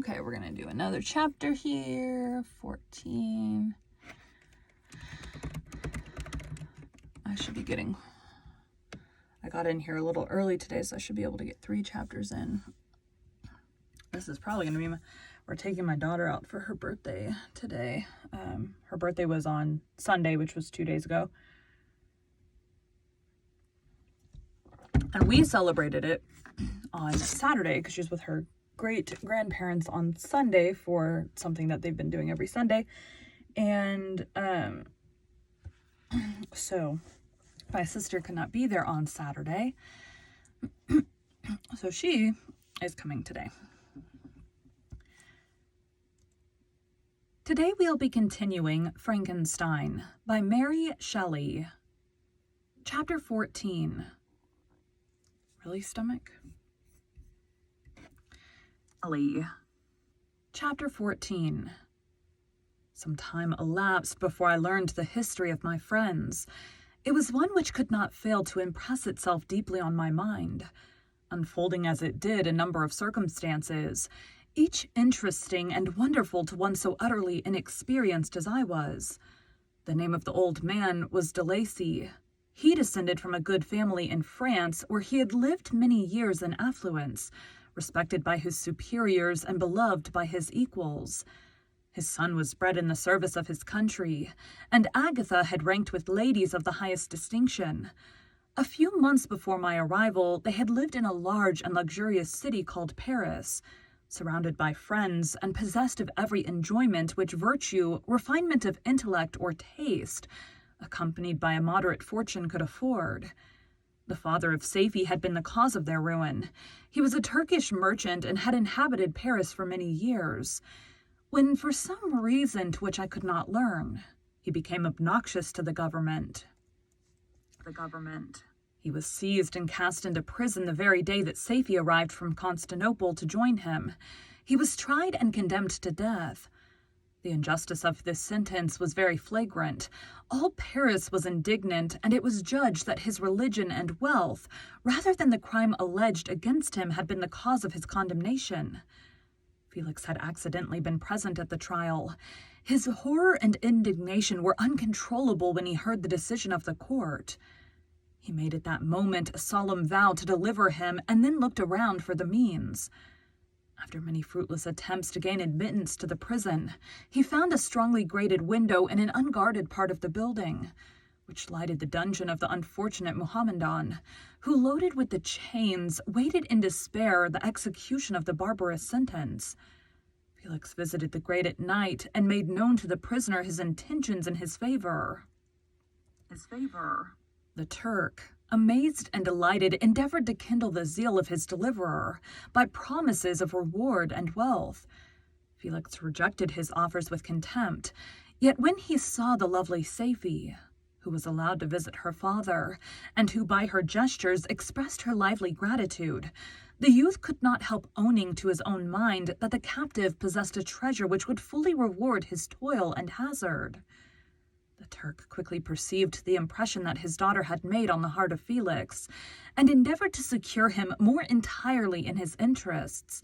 Okay, we're going to do another chapter here. 14. I got in here a little early today, so I should be able to get 3 chapters in. This is probably going to be we're taking my daughter out for her birthday today. Her birthday was on Sunday, which was 2 days ago. And we celebrated it on Saturday because she was with her great-grandparents on Sunday for something that they've been doing every Sunday. And so my sister could not be there on Saturday. So she is coming today. Today we'll be continuing Frankenstein by Mary Shelley. Chapter 14. Really, stomach? Shelley. Chapter 14. Some time elapsed before I learned the history of my friends. It was one which could not fail to impress itself deeply on my mind, unfolding as it did a number of circumstances, each interesting and wonderful to one so utterly inexperienced as I was. The name of the old man was de Lacy. He descended from a good family in France, where he had lived many years in affluence, respected by his superiors and beloved by his equals. His son was bred in the service of his country, and Agatha had ranked with ladies of the highest distinction. A few months before my arrival, they had lived in a large and luxurious city called Paris, surrounded by friends and possessed of every enjoyment which virtue, refinement of intellect, or taste, accompanied by a moderate fortune, could afford. The father of Safie had been the cause of their ruin. He was a Turkish merchant and had inhabited Paris for many years. When, for some reason to which I could not learn, he became obnoxious to the government. He was seized and cast into prison the very day that Safie arrived from Constantinople to join him. He was tried and condemned to death. The injustice of this sentence was very flagrant. All Paris was indignant, and it was judged that his religion and wealth, rather than the crime alleged against him, had been the cause of his condemnation. Felix had accidentally been present at the trial. His horror and indignation were uncontrollable when he heard the decision of the court. He made at that moment a solemn vow to deliver him, and then looked around for the means. After many fruitless attempts to gain admittance to the prison, he found a strongly grated window in an unguarded part of the building, which lighted the dungeon of the unfortunate Mohammedan, who, loaded with the chains, waited in despair the execution of the barbarous sentence. Felix visited the grate at night and made known to the prisoner his intentions in his favor. The Turk, amazed and delighted, endeavored to kindle the zeal of his deliverer by promises of reward and wealth. Felix rejected his offers with contempt, yet when he saw the lovely Safie, who was allowed to visit her father, and who by her gestures expressed her lively gratitude, the youth could not help owning to his own mind that the captive possessed a treasure which would fully reward his toil and hazard. The Turk quickly perceived the impression that his daughter had made on the heart of Felix, and endeavored to secure him more entirely in his interests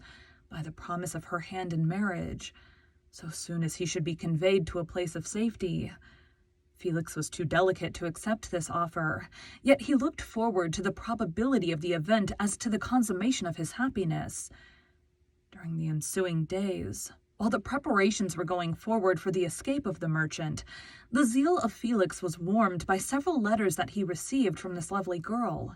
by the promise of her hand in marriage, so soon as he should be conveyed to a place of safety. Felix was too delicate to accept this offer, yet he looked forward to the probability of the event as to the consummation of his happiness. During the ensuing days, while the preparations were going forward for the escape of the merchant, the zeal of Felix was warmed by several letters that he received from this lovely girl,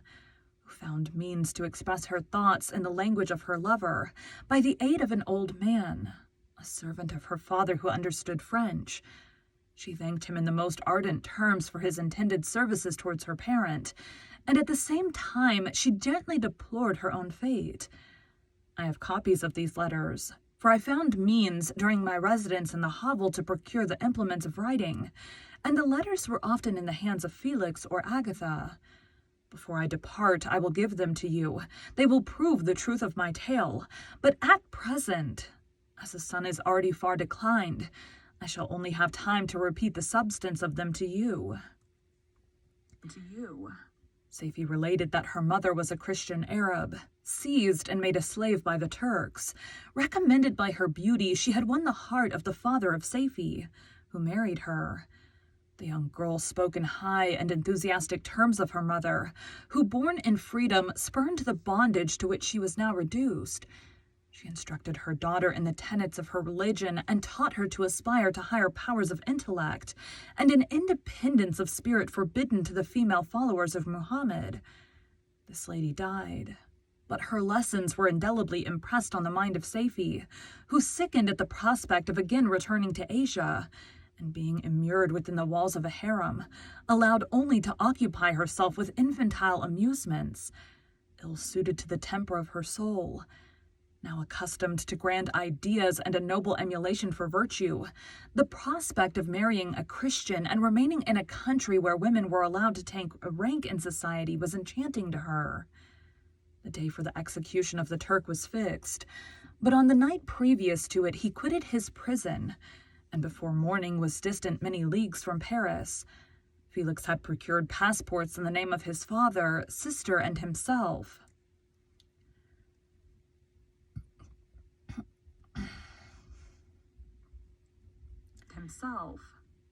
who found means to express her thoughts in the language of her lover by the aid of an old man, a servant of her father who understood French. She thanked him in the most ardent terms for his intended services towards her parent, and at the same time she gently deplored her own fate. I have copies of these letters, for I found means during my residence in the hovel to procure the implements of writing, and the letters were often in the hands of Felix or Agatha. Before I depart, I will give them to you. They will prove the truth of my tale, but at present, as the sun is already far declined, I shall only have time to repeat the substance of them to you. Safie related that her mother was a Christian Arab, seized and made a slave by the Turks. Recommended by her beauty, she had won the heart of the father of Saifi, who married her. The young girl spoke in high and enthusiastic terms of her mother, who, born in freedom, spurned the bondage to which she was now reduced. She instructed her daughter in the tenets of her religion and taught her to aspire to higher powers of intellect and an independence of spirit forbidden to the female followers of Muhammad. This lady died, but her lessons were indelibly impressed on the mind of Saifi, who sickened at the prospect of again returning to Asia, and being immured within the walls of a harem, allowed only to occupy herself with infantile amusements, ill-suited to the temper of her soul. Now accustomed to grand ideas and a noble emulation for virtue, the prospect of marrying a Christian and remaining in a country where women were allowed to take a rank in society was enchanting to her. The day for the execution of the Turk was fixed, but on the night previous to it he quitted his prison, and before morning was distant many leagues from Paris. Felix had procured passports in the name of his father, sister, and himself.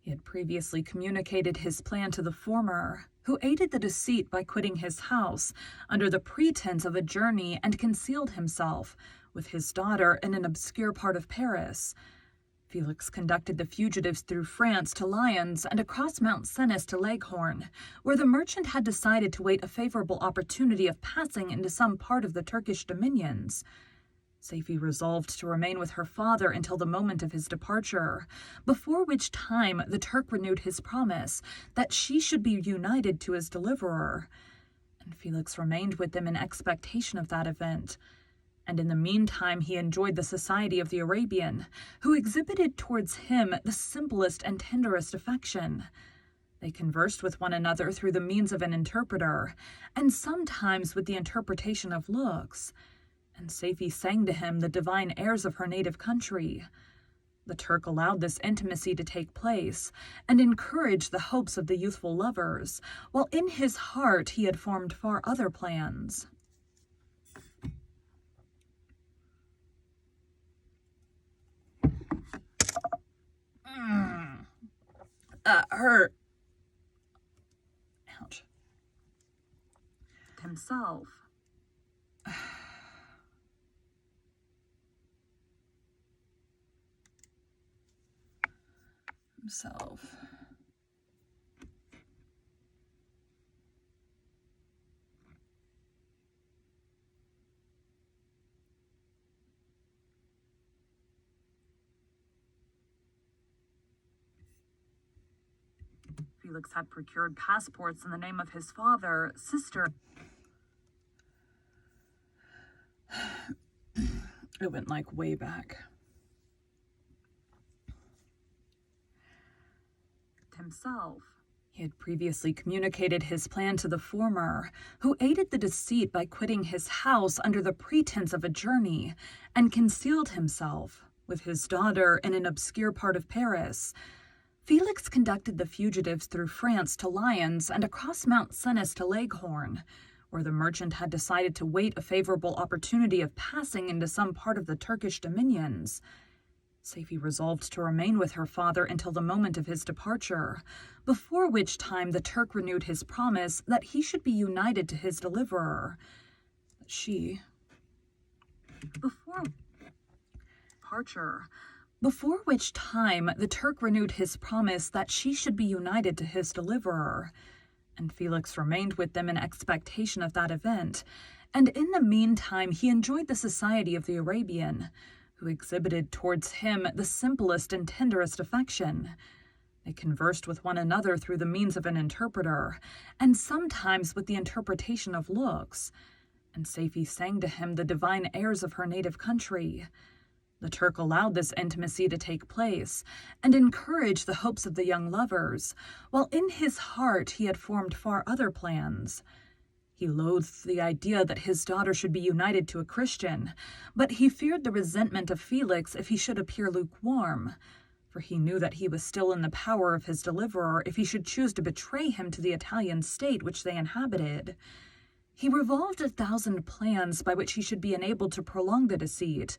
He had previously communicated his plan to the former, who aided the deceit by quitting his house under the pretense of a journey and concealed himself, with his daughter, in an obscure part of Paris. Felix conducted the fugitives through France to Lyons and across Mount Cenis to Leghorn, where the merchant had decided to wait a favorable opportunity of passing into some part of the Turkish dominions. Saifi resolved to remain with her father until the moment of his departure, before which time the Turk renewed his promise that she should be united to his deliverer, and Felix remained with them in expectation of that event. And in the meantime he enjoyed the society of the Arabian, who exhibited towards him the simplest and tenderest affection. They conversed with one another through the means of an interpreter, and sometimes with the interpretation of looks, and Saifi sang to him the divine airs of her native country. The Turk allowed this intimacy to take place, and encouraged the hopes of the youthful lovers, while in his heart he had formed far other plans. That hurt. Ouch. Himself. Felix had procured passports in the name of his father, sister. It went like way back. Himself. He had previously communicated his plan to the former, who aided the deceit by quitting his house under the pretense of a journey, and concealed himself, with his daughter, in an obscure part of Paris. Felix conducted the fugitives through France to Lyons and across Mount Cenis to Leghorn, where the merchant had decided to wait a favorable opportunity of passing into some part of the Turkish dominions. Saifi resolved to remain with her father until the moment of his departure, before which time the Turk renewed his promise that he should be united to his deliverer. But she... Before which time the Turk renewed his promise that she should be united to his deliverer, and Felix remained with them in expectation of that event, and in the meantime he enjoyed the society of the Arabian, who exhibited towards him the simplest and tenderest affection. They conversed with one another through the means of an interpreter, and sometimes with the interpretation of looks, and Saifi sang to him the divine airs of her native country. The Turk allowed this intimacy to take place, and encouraged the hopes of the young lovers, while in his heart he had formed far other plans. He loathed the idea that his daughter should be united to a Christian, but he feared the resentment of Felix if he should appear lukewarm, for he knew that he was still in the power of his deliverer if he should choose to betray him to the Italian state which they inhabited. He revolved 1,000 plans by which he should be enabled to prolong the deceit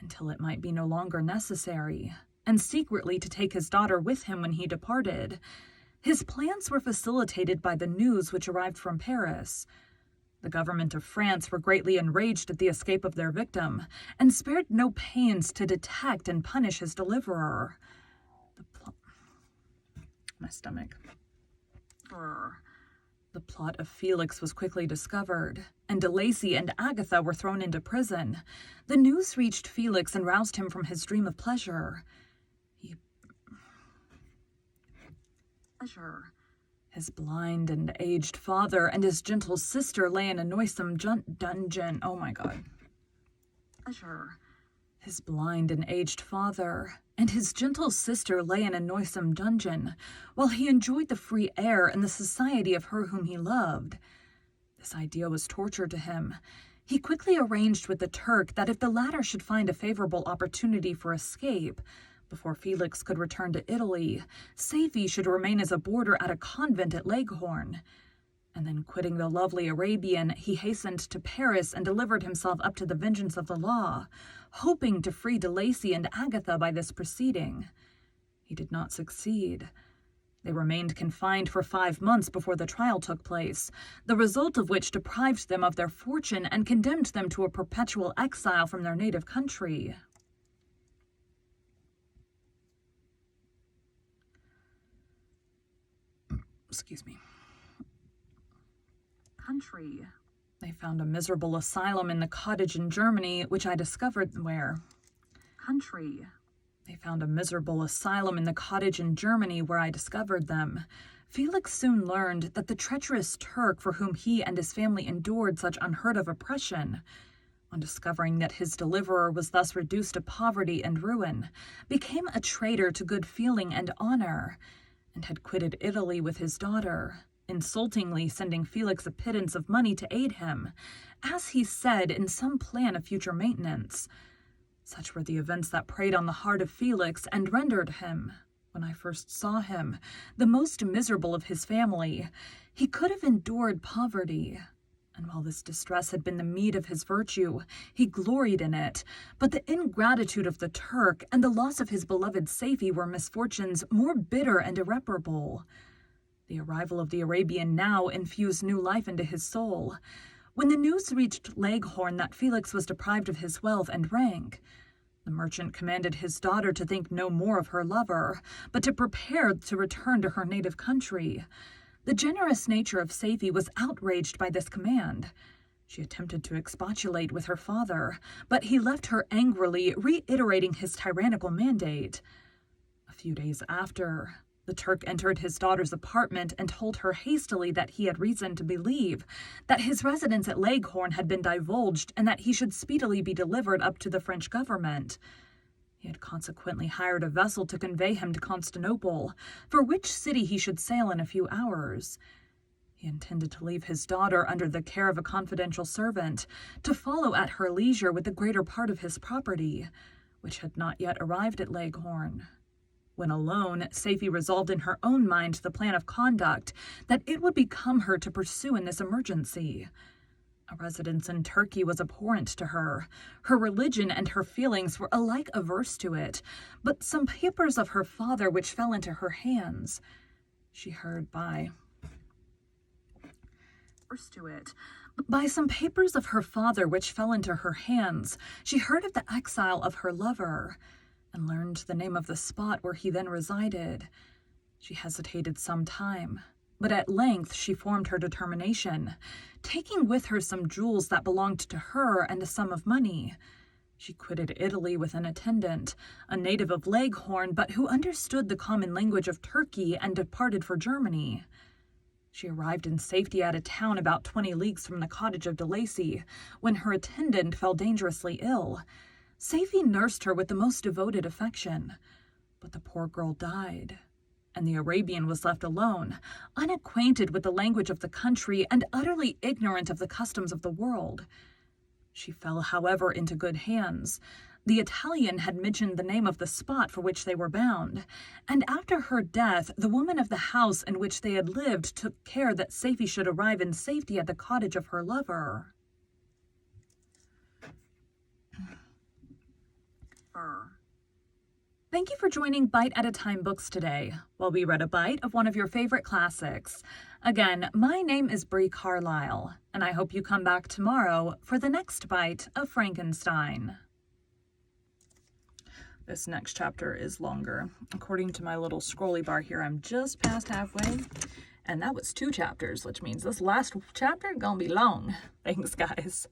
until it might be no longer necessary, and secretly to take his daughter with him when he departed. His plans were facilitated by the news which arrived from Paris. The government of France were greatly enraged at the escape of their victim, and spared no pains to detect and punish his deliverer. My stomach. The plot of Felix was quickly discovered, and De Lacy and Agatha were thrown into prison. The news reached Felix and roused him from his dream of pleasure. His blind and aged father and his gentle sister lay in a noisome dungeon. Oh my God. His blind and aged father and his gentle sister lay in a noisome dungeon, while he enjoyed the free air and the society of her whom he loved. This idea was torture to him. He quickly arranged with the Turk that if the latter should find a favorable opportunity for escape, before Felix could return to Italy, Safie should remain as a boarder at a convent at Leghorn. And then, quitting the lovely Arabian, he hastened to Paris and delivered himself up to the vengeance of the law, hoping to free De Lacy and Agatha by this proceeding. He did not succeed. They remained confined for 5 months before the trial took place, the result of which deprived them of their fortune and condemned them to a perpetual exile from their native country. Excuse me. They found a miserable asylum in the cottage in Germany, which I discovered where. They found a miserable asylum in the cottage in Germany where I discovered them. Felix soon learned that the treacherous Turk for whom he and his family endured such unheard of oppression, on discovering that his deliverer was thus reduced to poverty and ruin, became a traitor to good feeling and honor, and had quitted Italy with his daughter, insultingly sending Felix a pittance of money to aid him, as he said, in some plan of future maintenance. Such were the events that preyed on the heart of Felix and rendered him, when I first saw him, the most miserable of his family. He could have endured poverty, and while this distress had been the meed of his virtue, he gloried in it. But the ingratitude of the Turk and the loss of his beloved Safie were misfortunes more bitter and irreparable. The arrival of the Arabian now infused new life into his soul. When the news reached Leghorn that Felix was deprived of his wealth and rank, the merchant commanded his daughter to think no more of her lover, but to prepare to return to her native country. The generous nature of Safie was outraged by this command. She attempted to expostulate with her father, but he left her angrily, reiterating his tyrannical mandate. A few days after, the Turk entered his daughter's apartment and told her hastily that he had reason to believe that his residence at Leghorn had been divulged and that he should speedily be delivered up to the French government. He had consequently hired a vessel to convey him to Constantinople, for which city he should sail in a few hours. He intended to leave his daughter under the care of a confidential servant, to follow at her leisure with the greater part of his property, which had not yet arrived at Leghorn. When alone, Safie resolved in her own mind the plan of conduct that it would become her to pursue in this emergency. A residence in Turkey was abhorrent to her. Her religion and her feelings were alike averse to it, but some papers of her father which fell into her hands, she heard by some papers of her father which fell into her hands, she heard of the exile of her lover, and learned the name of the spot where he then resided. She hesitated some time, but at length she formed her determination. Taking with her some jewels that belonged to her and a sum of money, she quitted Italy with an attendant, a native of Leghorn, but who understood the common language of Turkey, and departed for Germany. She arrived in safety at a town about 20 leagues from the cottage of De Lacy, when her attendant fell dangerously ill. Safie nursed her with the most devoted affection, but the poor girl died, and the Arabian was left alone, unacquainted with the language of the country and utterly ignorant of the customs of the world. She fell, however, into good hands. The Italian had mentioned the name of the spot for which they were bound, and after her death, the woman of the house in which they had lived took care that Safie should arrive in safety at the cottage of her lover. Thank you for joining Bite at a Time Books today, while we read a bite of one of your favorite classics. Again, my name is Bree Carlisle, and I hope you come back tomorrow for the next bite of Frankenstein. This next chapter is longer. According to my little scrolly bar here, I'm just past halfway, and that was 2 chapters, which means this last chapter gonna be long. Thanks, guys.